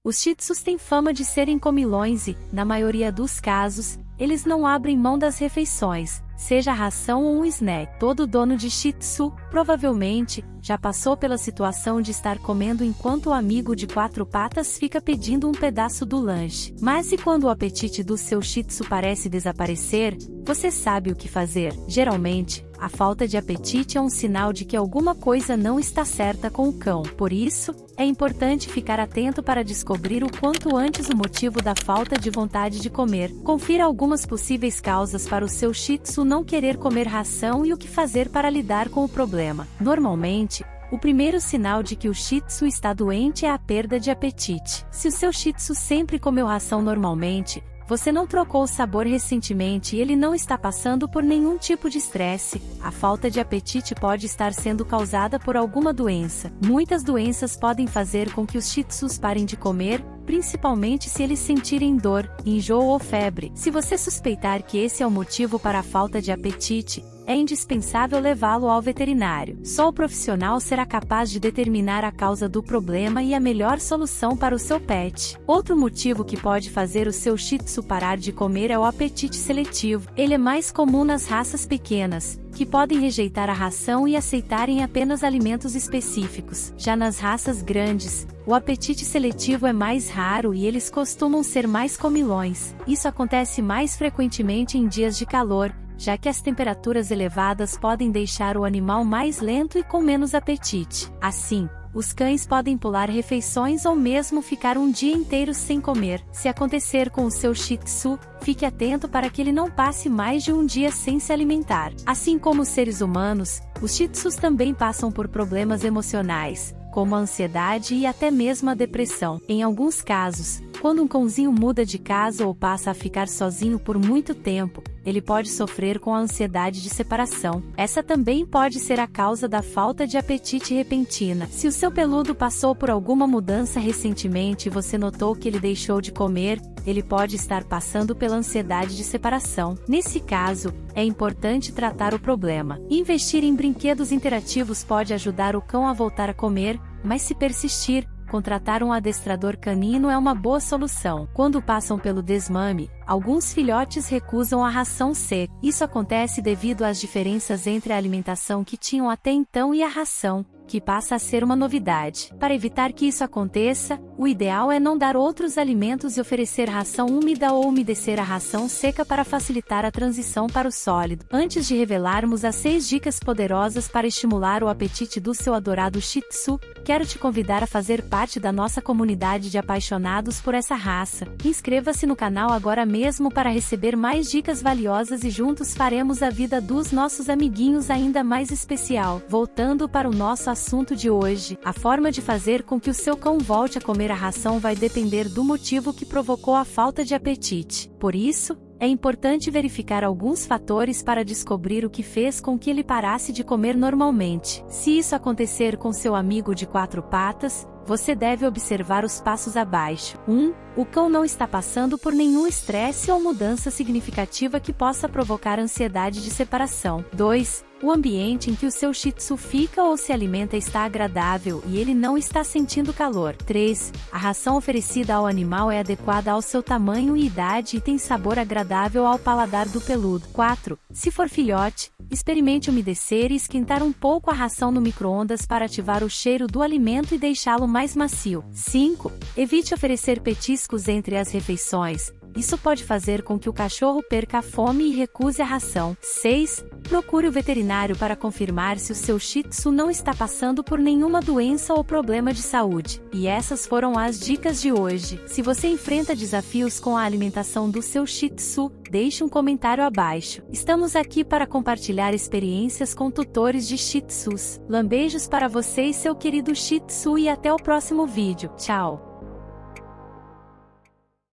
Os Shih Tzus têm fama de serem comilões e, na maioria dos casos, eles não abrem mão das refeições, seja ração ou um snack. Todo dono de Shih Tzu, provavelmente, já passou pela situação de estar comendo enquanto o amigo de 4 patas fica pedindo um pedaço do lanche. Mas e quando o apetite do seu Shih Tzu parece desaparecer, você sabe o que fazer. Geralmente, a falta de apetite é um sinal de que alguma coisa não está certa com o cão. Por isso, é importante ficar atento para descobrir o quanto antes o motivo da falta de vontade de comer. Confira algumas possíveis causas para o seu Shih Tzu não querer comer ração e o que fazer para lidar com o problema. Normalmente, o primeiro sinal de que o Shih Tzu está doente é a perda de apetite. Se o seu Shih Tzu sempre comeu ração normalmente, você não trocou o sabor recentemente e ele não está passando por nenhum tipo de estresse, a falta de apetite pode estar sendo causada por alguma doença. Muitas doenças podem fazer com que os Shih Tzus parem de comer, principalmente se eles sentirem dor, enjoo ou febre. Se você suspeitar que esse é o motivo para a falta de apetite, é indispensável levá-lo ao veterinário. Só o profissional será capaz de determinar a causa do problema e a melhor solução para o seu pet. Outro motivo que pode fazer o seu Shih Tzu parar de comer é o apetite seletivo. Ele é mais comum nas raças pequenas, que podem rejeitar a ração e aceitarem apenas alimentos específicos. Já nas raças grandes, o apetite seletivo é mais raro e eles costumam ser mais comilões. Isso acontece mais frequentemente em dias de calor, já que as temperaturas elevadas podem deixar o animal mais lento e com menos apetite. Assim, os cães podem pular refeições ou mesmo ficar um dia inteiro sem comer. Se acontecer com o seu Shih Tzu, fique atento para que ele não passe mais de um dia sem se alimentar. Assim como os seres humanos, os Shih Tzus também passam por problemas emocionais, como a ansiedade e até mesmo a depressão. Em alguns casos, quando um cãozinho muda de casa ou passa a ficar sozinho por muito tempo, ele pode sofrer com a ansiedade de separação. Essa também pode ser a causa da falta de apetite repentina. Se o seu peludo passou por alguma mudança recentemente e você notou que ele deixou de comer, ele pode estar passando pela ansiedade de separação. Nesse caso, é importante tratar o problema. Investir em brinquedos interativos pode ajudar o cão a voltar a comer, mas se persistir, contratar um adestrador canino é uma boa solução. Quando passam pelo desmame, alguns filhotes recusam a ração seca. Isso acontece devido às diferenças entre a alimentação que tinham até então e a ração, que passa a ser uma novidade. Para evitar que isso aconteça, o ideal é não dar outros alimentos e oferecer ração úmida ou umedecer a ração seca para facilitar a transição para o sólido. Antes de revelarmos as 6 dicas poderosas para estimular o apetite do seu adorado Shih Tzu, quero te convidar a fazer parte da nossa comunidade de apaixonados por essa raça. Inscreva-se no canal agora mesmo para receber mais dicas valiosas e juntos faremos a vida dos nossos amiguinhos ainda mais especial. Voltando para o nosso assunto de hoje, a forma de fazer com que o seu cão volte a comer a ração vai depender do motivo que provocou a falta de apetite. Por isso, é importante verificar alguns fatores para descobrir o que fez com que ele parasse de comer normalmente. Se isso acontecer com seu amigo de 4 patas, você deve observar os passos abaixo. 1. O cão não está passando por nenhum estresse ou mudança significativa que possa provocar ansiedade de separação. 2. O ambiente em que o seu Shih Tzu fica ou se alimenta está agradável e ele não está sentindo calor. 3. A ração oferecida ao animal é adequada ao seu tamanho e idade e tem sabor agradável ao paladar do peludo. 4. Se for filhote, experimente umedecer e esquentar um pouco a ração no micro-ondas para ativar o cheiro do alimento e deixá-lo mais macio. 5. Evite oferecer petiscos entre as refeições. Isso pode fazer com que o cachorro perca a fome e recuse a ração. 6. Procure o veterinário para confirmar se o seu Shih Tzu não está passando por nenhuma doença ou problema de saúde. E essas foram as dicas de hoje. Se você enfrenta desafios com a alimentação do seu Shih Tzu, deixe um comentário abaixo. Estamos aqui para compartilhar experiências com tutores de Shih Tzus. Lambeijos para você e seu querido Shih Tzu e até o próximo vídeo. Tchau!